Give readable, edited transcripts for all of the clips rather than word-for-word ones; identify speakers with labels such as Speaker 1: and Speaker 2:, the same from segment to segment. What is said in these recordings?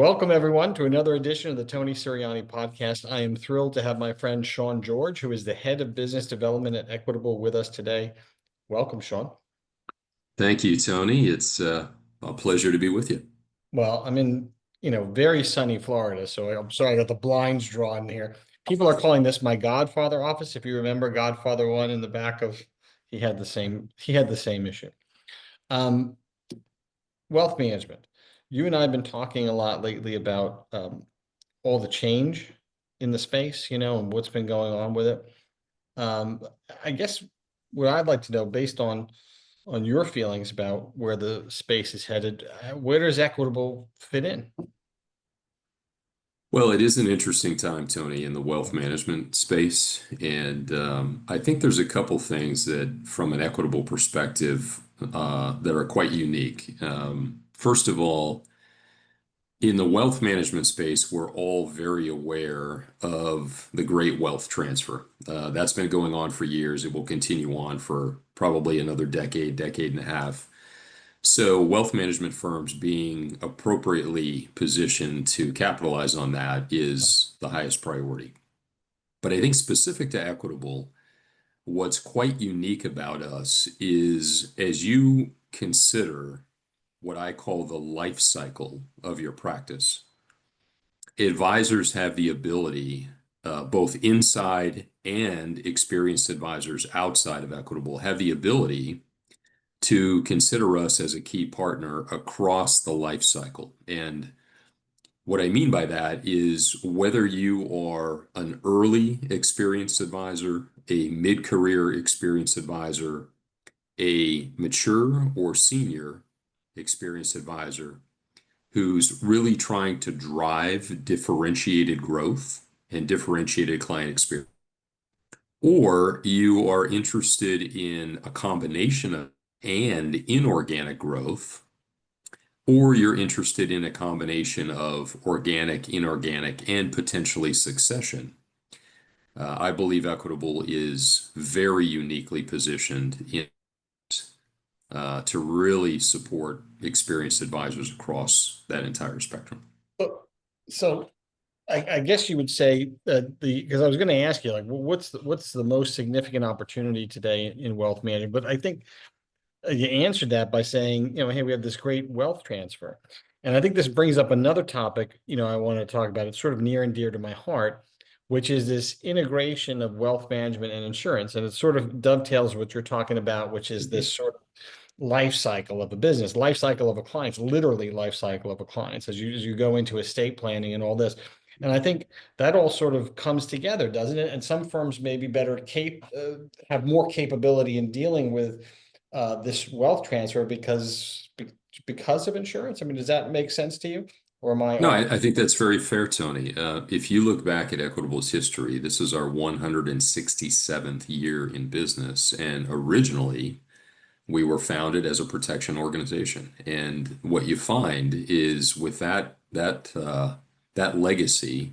Speaker 1: Welcome, everyone, to another edition of the Tony Sirianni podcast. I am thrilled to have my friend Sean George, who is the head of business development at Equitable, with us today. Welcome, Sean.
Speaker 2: Thank you, Tony. It's a pleasure to be with you.
Speaker 1: Well, I'm in, very sunny Florida, so I'm sorry I got the blinds drawn here. People are calling this my Godfather office. If you remember Godfather 1 in the back of, he had the same issue. Um, Wealth management. You and I have been talking a lot lately about all the change in the space, and what's been going on with it. Um, I guess what I'd like to know, based on your feelings about where the space is headed, where does Equitable fit in?
Speaker 2: Well, it is an interesting time, Tony, in the wealth management space. And I think there's a couple things that, from an equitable perspective, that are quite unique. First of all, in the wealth management space, we're all very aware of the great wealth transfer. That's been going on for years. It will continue on for probably another decade, decade and a half. So, wealth management firms being appropriately positioned to capitalize on that is the highest priority. But I think specific to Equitable, what's quite unique about us is as you consider what I call the life cycle of your practice, advisors have the ability, both inside and experienced advisors outside of Equitable, have the ability to consider us as a key partner across the life cycle. And what I mean by that is whether you are an early experienced advisor, a mid-career experienced advisor, a mature or senior experienced advisor who's really trying to drive differentiated growth and differentiated client experience, or you are interested in a combination of and inorganic growth, or you're interested in a combination of organic, inorganic, and potentially succession. I believe Equitable is very uniquely positioned to really support experienced advisors across that entire spectrum.
Speaker 1: So I guess you would say that because I was going to ask you, like, well, what's the most significant opportunity today in wealth management? But I think you answered that by saying, hey, we have this great wealth transfer. And I think this brings up another topic, I want to talk about. It's sort of near and dear to my heart, which is this integration of wealth management and insurance. And it sort of dovetails what you're talking about, which is this sort of life cycle of a business, life cycle of a client, literally life cycle of a client as you go into estate planning and all this. And I think that all sort of comes together, doesn't it? And some firms may be better have more capability in dealing with this wealth transfer because of insurance. I mean, does that make sense to you? Or am I
Speaker 2: No,
Speaker 1: off?
Speaker 2: I think that's very fair, Tony. If you look back at Equitable's history, this is our 167th year in business, and originally we were founded as a protection organization. And what you find is with that legacy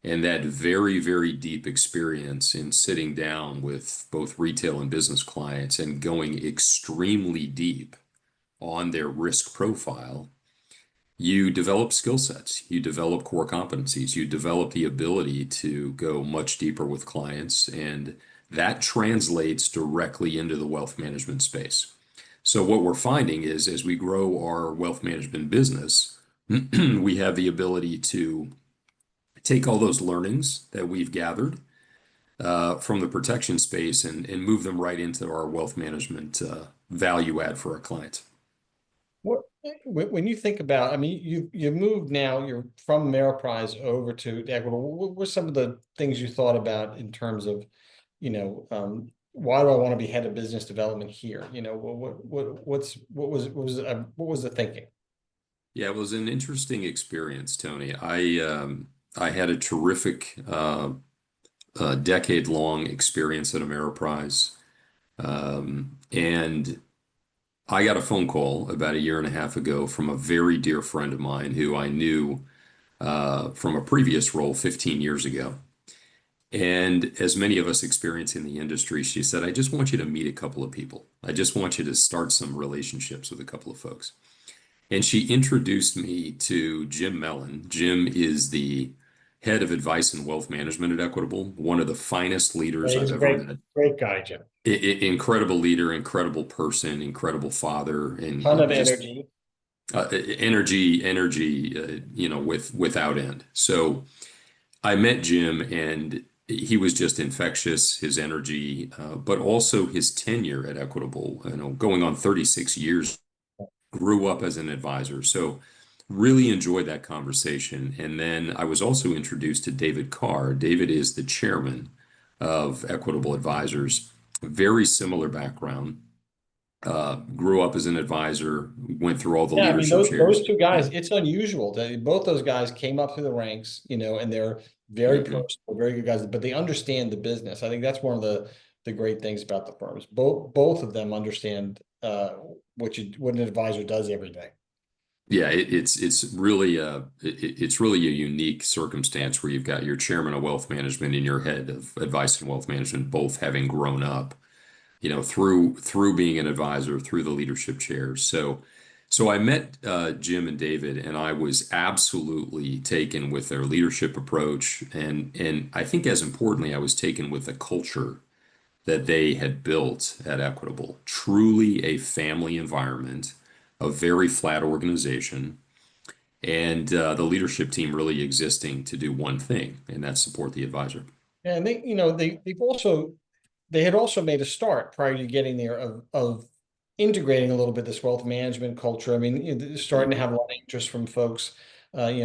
Speaker 2: and that very, very deep experience in sitting down with both retail and business clients and going extremely deep on their risk profile, you develop skill sets, you develop core competencies, you develop the ability to go much deeper with clients, and that translates directly into the wealth management space. So what we're finding is as we grow our wealth management business, we have the ability to take all those learnings that we've gathered from the protection space and move them right into our wealth management value add for our clients.
Speaker 1: What when you think about, I mean, you moved now, you're from Ameriprise over to Equitable. What were some of the things you thought about in terms of, why do I want to be head of business development here? What was the thinking?
Speaker 2: Yeah, it was an interesting experience, Tony. I had a terrific decade-long experience at Ameriprise, and I got a phone call about a year and a half ago from a very dear friend of mine who I knew from a previous role 15 years ago. And as many of us experience in the industry, she said, I just want you to meet a couple of people. I just want you to start some relationships with a couple of folks. And she introduced me to Jim Mellon. Jim is the head of advice and wealth management at Equitable, one of the finest leaders
Speaker 1: He's
Speaker 2: I've
Speaker 1: a
Speaker 2: ever
Speaker 1: great,
Speaker 2: met.
Speaker 1: great guy, Jim.
Speaker 2: Incredible leader, incredible person, incredible father,
Speaker 1: Ton of
Speaker 2: and just
Speaker 1: energy.
Speaker 2: energy, without end. So I met Jim, and he was just infectious, his energy, but also his tenure at Equitable, going on 36 years, grew up as an advisor. So really enjoyed that conversation. And then I was also introduced to David Carr. David is the chairman of Equitable Advisors, very similar background. Grew up as an advisor, went through all the
Speaker 1: Yeah, I mean,
Speaker 2: leadership
Speaker 1: those
Speaker 2: chairs.
Speaker 1: two
Speaker 2: Yeah.
Speaker 1: guys, it's unusual that both those guys came up through the ranks, and they're very
Speaker 2: Mhm.
Speaker 1: personal, very good guys, but they understand the business. I think that's one of the great things about the firms. Both of them understand what an advisor does every day.
Speaker 2: Yeah, it's really a unique circumstance where you've got your chairman of wealth management and your head of advice and wealth management both having grown up, through being an advisor, through the leadership chairs. So I met Jim and David, and I was absolutely taken with their leadership approach, and I think as importantly, I was taken with the culture that they had built at Equitable. Truly a family environment, a very flat organization, and the leadership team really existing to do one thing, and that's support the advisor.
Speaker 1: And they had also made a start prior to getting there of integrating a little bit this wealth management culture. I mean, they're starting to
Speaker 2: Mhm.
Speaker 1: have a lot of interest from folks,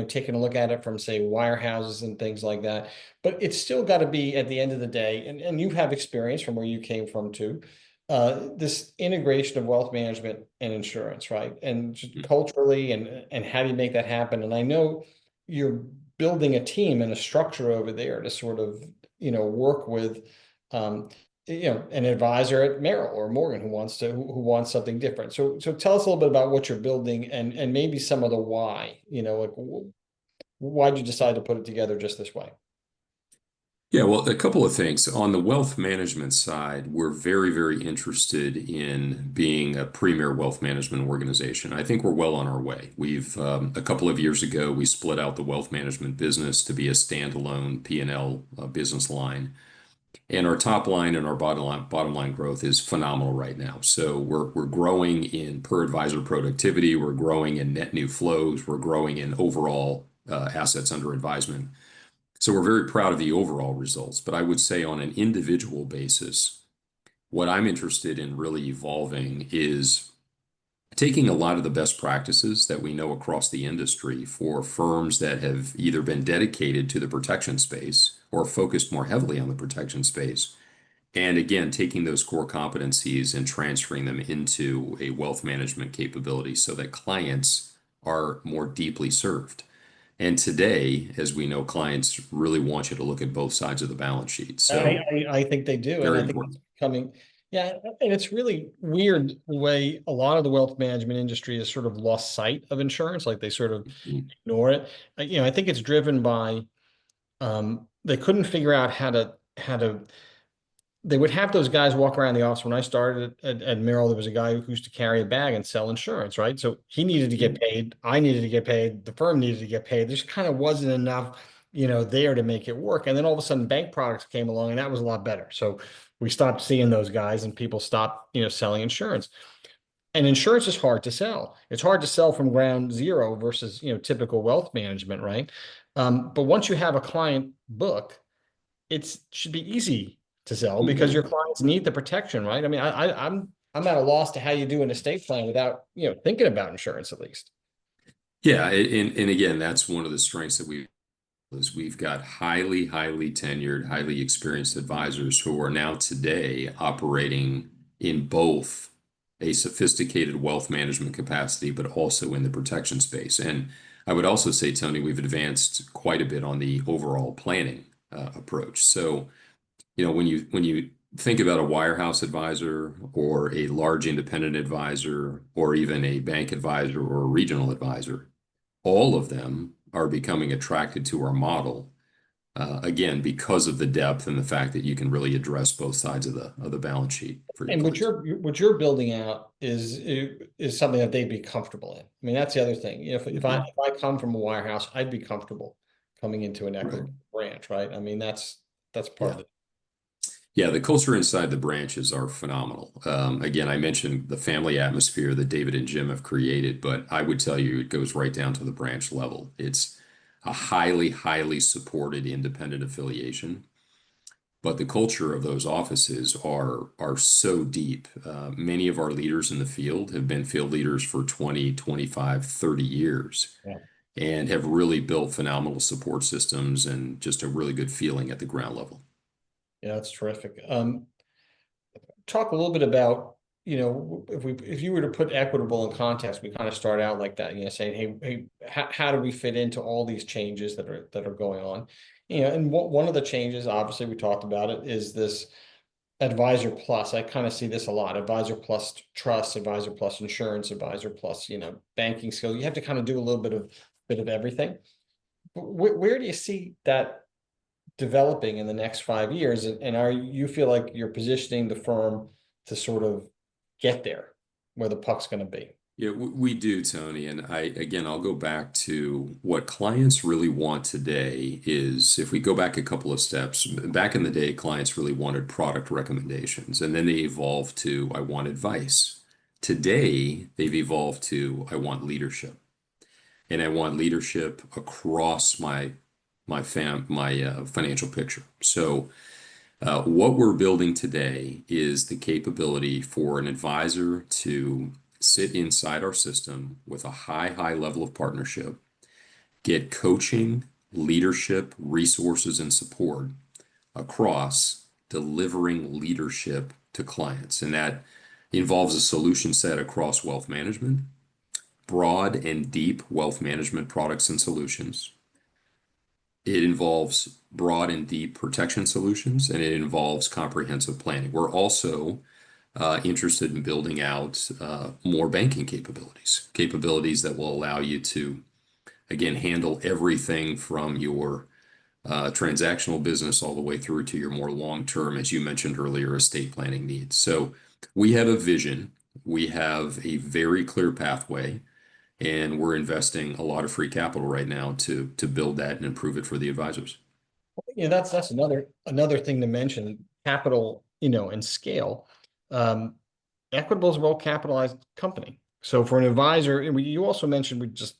Speaker 1: taking a look at it from, say, wirehouses and things like that. But it's still got to be at the end of the day, and you have experience from where you came from too, this integration of wealth management and insurance, right? And just culturally, and how do you make that happen? And I know you're building a team and a structure over there to sort of, work with, um, an advisor at Merrill or Morgan who wants something different. So tell us a little bit about what you're building, and maybe some of the why, like why'd you decide to put it together just this way?
Speaker 2: Yeah, well, a couple of things. On the wealth management side, we're very, very interested in being a premier wealth management organization. I think we're well on our way. A couple of years ago, we split out the wealth management business to be a standalone P&L business line. And our top line and our bottom line growth is phenomenal right now. So we're growing in per advisor productivity, we're growing in net new flows, we're growing in overall assets under advisement. So we're very proud of the overall results. But I would say on an individual basis, what I'm interested in really evolving is taking a lot of the best practices that we know across the industry for firms that have either been dedicated to the protection space or focused more heavily on the protection space. And again, taking those core competencies and transferring them into a wealth management capability so that clients are more deeply served. And today, as we know, clients really want you to look at both sides of the balance sheet.
Speaker 1: I,
Speaker 2: So
Speaker 1: I think they do, and
Speaker 2: very
Speaker 1: I think it's
Speaker 2: important.
Speaker 1: becoming, yeah, and it's really weird the way a lot of the wealth management industry has sort of lost sight of insurance, like they sort of ignore it. I think it's driven by, they couldn't figure out how to they would have those guys walk around the office. When I started at Merrill, there was a guy who used to carry a bag and sell insurance, right? So he needed to get paid. I needed to get paid. The firm needed to get paid. There just kind of wasn't enough, there to make it work. And then all of a sudden, bank products came along, and that was a lot better. So we stopped seeing those guys, and people stopped, selling insurance. And insurance is hard to sell. It's hard to sell from ground zero versus, typical wealth management, right? But once you have a client book, it should be easy to sell because
Speaker 2: Mhm.
Speaker 1: your clients need the protection, right? I mean, I'm at a loss to how you do an estate plan without, thinking about insurance at least.
Speaker 2: Yeah, and again, that's one of the strengths that we've got highly, highly tenured, highly experienced advisors who are now today operating in both a sophisticated wealth management capacity, but also in the protection space. And I would also say, Tony, we've advanced quite a bit on the overall planning approach. So, when you think about a wirehouse advisor or a large independent advisor or even a bank advisor or a regional advisor, all of them are becoming attracted to our model Again, because of the depth and the fact that you can really address both sides of the balance sheet for your
Speaker 1: And
Speaker 2: clients.
Speaker 1: what you're building out is something that they'd be comfortable in. I mean, that's the other thing. You know,
Speaker 2: Mhm.
Speaker 1: if I come from a wirehouse, I'd be comfortable coming into an
Speaker 2: Right.
Speaker 1: Equitable branch, right? I mean, that's part of
Speaker 2: Yeah.
Speaker 1: it.
Speaker 2: Yeah, the culture inside the branches are phenomenal. Again, I mentioned the family atmosphere that David and Jim have created, but I would tell you it goes right down to the branch level. It's a highly, highly supported independent affiliation, but the culture of those offices are so deep. Many of our leaders in the field have been field leaders for 20, 25, 30 years
Speaker 1: Yeah,
Speaker 2: and have really built phenomenal support systems and just a really good feeling at the ground level.
Speaker 1: yeah, that's terrific. Talk a little bit about, you know, if you were to put Equitable in context, we kind of start out like that, you know, saying, hey, how do we fit into all these changes that are going on? You know, and one of the changes, obviously, we talked about it, is this Advisor Plus. I kind of see this a lot. Advisor Plus trust, Advisor Plus insurance, Advisor Plus, you know, banking skill. You have to kind of do a little bit of everything. But where do you see that developing in the next 5 years? And are you feel like you're positioning the firm to sort of get there where the puck's going to be?
Speaker 2: Yeah, we do, Tony. And again, I'll go back to what clients really want today is if we go back a couple of steps, back in the day, clients really wanted product recommendations, and then they evolved to, I want advice. Today, they've evolved to, I want leadership, and I want leadership across my financial picture. So, what we're building today is the capability for an advisor to sit inside our system with a high, high level of partnership, get coaching, leadership, resources, and support across delivering leadership to clients. And that involves a solution set across wealth management, broad and deep wealth management products and solutions. It involves broad and deep protection solutions, and it involves comprehensive planning. We're also interested in building out more banking capabilities that will allow you to, again, handle everything from your transactional business all the way through to your more long-term, as you mentioned earlier, estate planning needs. So we have a vision, we have a very clear pathway, and we're investing a lot of free capital right now to build that and improve it for the advisors.
Speaker 1: Yeah, that's another thing to mention. Capital, you know, and scale. Um, Equitable is a well-capitalized company. So for an advisor, and you also mentioned, we just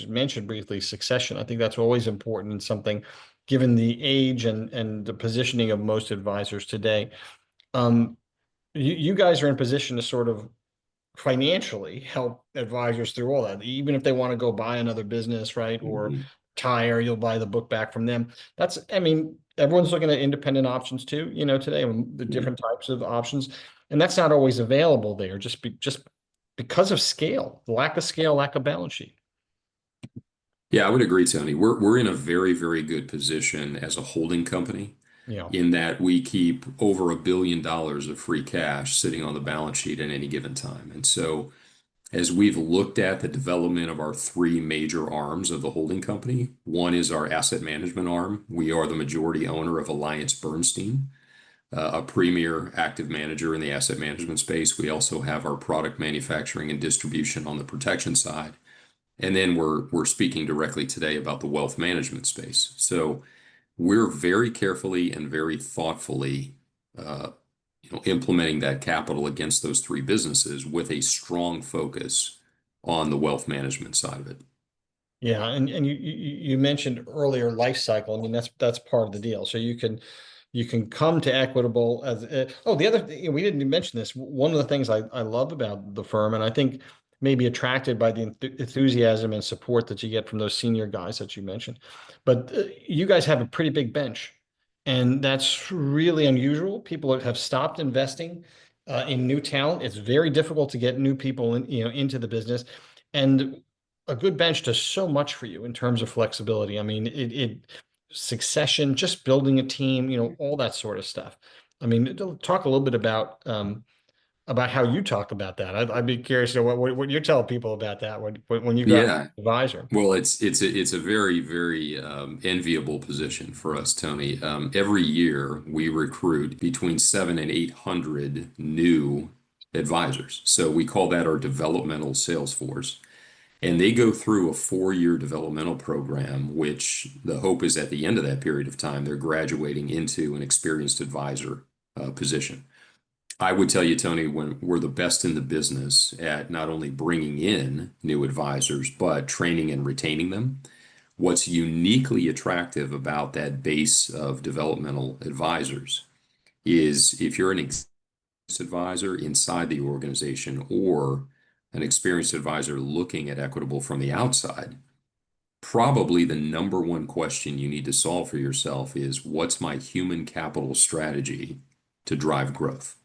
Speaker 1: mentioned briefly succession. I think that's always important and something, given the age and the positioning of most advisors today. Um, you guys are in position to sort of financially help advisors through all that. Even if they want to go buy another business, right? Or
Speaker 2: Mhm.
Speaker 1: tire, you'll buy the book back from them. That's, I mean, everyone's looking at independent options too, you know, today, the
Speaker 2: Mhm.
Speaker 1: different types of options. And that's not always available there, just because of scale, lack of scale, lack of balance sheet.
Speaker 2: Yeah, I would agree, Tony. We're in a very, very good position as a holding company
Speaker 1: You know,
Speaker 2: in that we keep over $1 billion of free cash sitting on the balance sheet at any given time. And so as we've looked at the development of our three major arms of the holding company, one is our asset management arm. We are the majority owner of AllianceBernstein, a premier active manager in the asset management space. We also have our product manufacturing and distribution on the protection side. And then we're speaking directly today about the wealth management space. So we're very carefully and very thoughtfully uh, implementing that capital against those three businesses with a strong focus on the wealth management side of it.
Speaker 1: yeah, and you mentioned earlier life cycle. I mean, that's part of the deal. So you can come to Equitable as oh, the other thing, we didn't even mention this. One of the things I love about the firm, and I think maybe attracted by the enthusiasm and support that you get from those senior guys that you mentioned, but you guys have a pretty big bench, and that's really unusual. People have stopped investing in new talent. It's very difficult to get new people in, you know, into the business, and a good bench does so much for you in terms of flexibility. I mean, it succession, just building a team, you know, all that sort of stuff. I mean, talk a little bit about about how you talk about that. I'd be curious to know what you tell people about that when you go out as
Speaker 2: Yeah.
Speaker 1: an advisor.
Speaker 2: Well, it's a very, very enviable position for us, Tony. Every year we recruit between 700 and 800 new advisors. So we call that our developmental sales force. And they go through a 4-year developmental program, which the hope is at the end of that period of time, they're graduating into an experienced advisor position. I would tell you, Tony, when we're the best in the business at not only bringing in new advisors, but training and retaining them. What's uniquely attractive about that base of developmental advisors is if you're an experienced advisor inside the organization or an experienced advisor looking at Equitable from the outside, probably the number one question you need to solve for yourself is what's my human capital strategy to drive growth?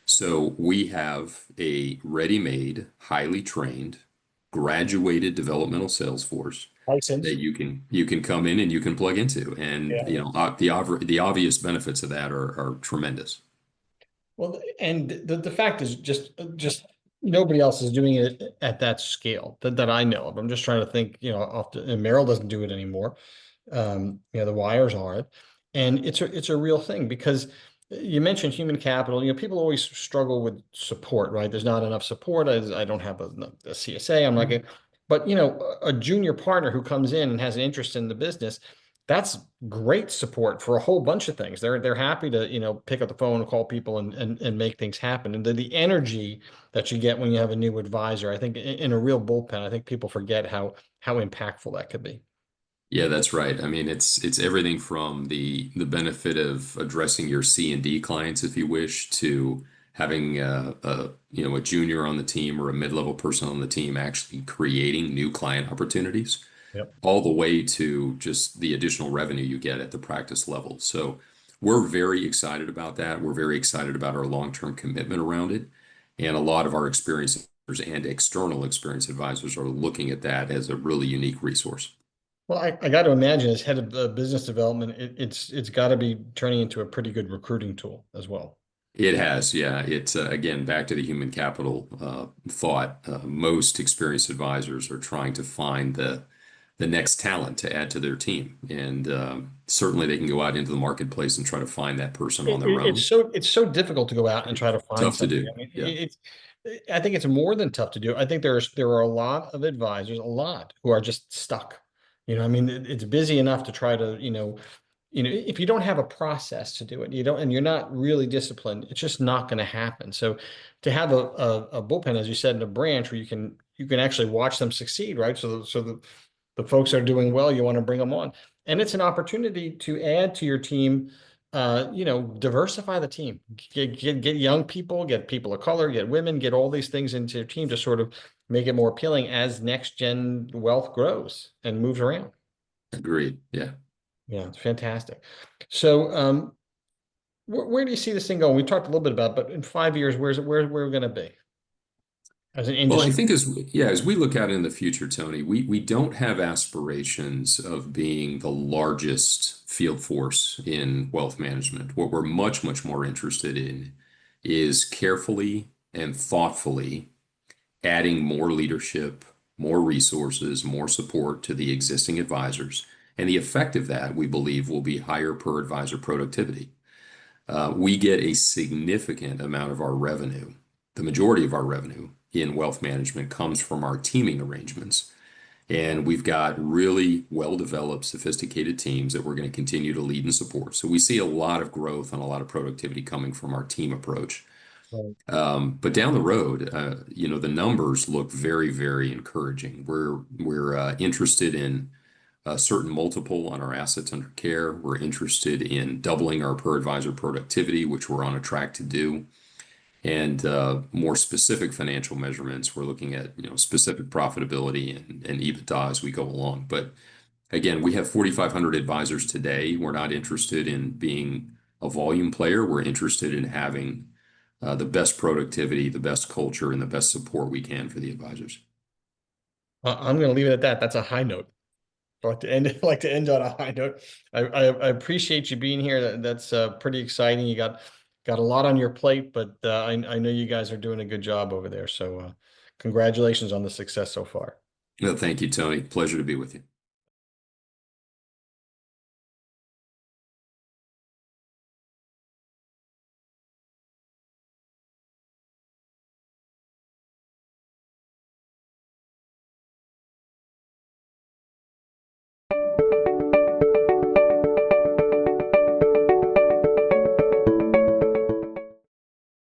Speaker 2: So we have a ready-made, highly trained, graduated developmental sales force that
Speaker 1: License.
Speaker 2: you can come in and you can plug into, and
Speaker 1: Yeah.
Speaker 2: the obvious benefits of that are tremendous.
Speaker 1: Well, and the fact is just nobody else is doing it at that scale that I know of. I'm just trying to think, often, and Merrill doesn't do it anymore. The wires aren't, and it's a real thing because you mentioned human capital. People always struggle with support, right? There's not enough support. I don't have a CSA. I'm not getting, but a junior partner who comes in and has an interest in the business, that's great support for a whole bunch of things. They're happy to pick up the phone and call people and make things happen. And the energy that you get when you have a new advisor, I think in a real bullpen, I think people forget how impactful that could be.
Speaker 2: Yeah, that's right. I mean, it's everything from the benefit of addressing your C and D clients, if you wish, to having a junior on the team or a mid-level person on the team actually creating new client opportunities,
Speaker 1: Yep.
Speaker 2: all the way to just the additional revenue you get at the practice level. So we're very excited about that. We're very excited about our long-term commitment around it, and a lot of our experienced and external experienced advisors are looking at that as a really unique resource.
Speaker 1: Well, I got to imagine as head of business development, it's got to be turning into a pretty good recruiting tool as well.
Speaker 2: It has, yeah. It's again back to the human capital thought. Most experienced advisors are trying to find the next talent to add to their team, and certainly they can go out into the marketplace and try to find that person on
Speaker 1: It,
Speaker 2: their
Speaker 1: it- it's
Speaker 2: own.
Speaker 1: so it's so difficult to go out and try to find
Speaker 2: Tough to
Speaker 1: somebody.
Speaker 2: do.
Speaker 1: I mean,
Speaker 2: Yeah,
Speaker 1: I think it's more than tough to do. I think there are a lot of advisors, a lot who are just stuck. I mean, it's busy enough to try to, if you don't have a process to do it, and you're not really disciplined, it's just not going to happen. So to have a bullpen, as you said, in a branch where you can actually watch them succeed, right? So the folks that are doing well, you want to bring them on. And it's an opportunity to add to your team, diversify the team, get young people, get people of color, get women, get all these things into your team to sort of make it more appealing as next gen wealth grows and moves around.
Speaker 2: agreed. Yeah.
Speaker 1: Yeah, it's fantastic. So, where do you see this thing going? We talked a little bit about, but in 5 years, where we're going to be as an
Speaker 2: Well, I
Speaker 1: industry?
Speaker 2: think as we look out in the future, Tony, we don't have aspirations of being the largest field force in wealth management. What we're much, much more interested in is carefully and thoughtfully adding more leadership, more resources, more support to the existing advisors. And the effect of that, we believe, will be higher per advisor productivity. We get a significant amount of our revenue. The majority of our revenue in wealth management comes from our teaming arrangements. And we've got really well-developed, sophisticated teams that we're going to continue to lead and support. So we see a lot of growth and a lot of productivity coming from our team approach.
Speaker 1: Right.
Speaker 2: But down the road, the numbers look very, very encouraging. We're interested in a certain multiple on our assets under care. We're interested in doubling our per advisor productivity, which we're on a track to do. And more specific financial measurements, we're looking at specific profitability and EBITDA as we go along. But again, we have 4,500 advisors today. We're not interested in being a volume player. We're interested in having the best productivity, the best culture, and the best support we can for the advisors.
Speaker 1: I'm going to leave it at that. That's a high note. I like to end like to end on a high note. I appreciate you being here. That's pretty exciting. You got got a lot on your plate, but I know you guys are doing a good job over there. So congratulations on the success so far.
Speaker 2: No, thank you, Tony. Pleasure to be with you.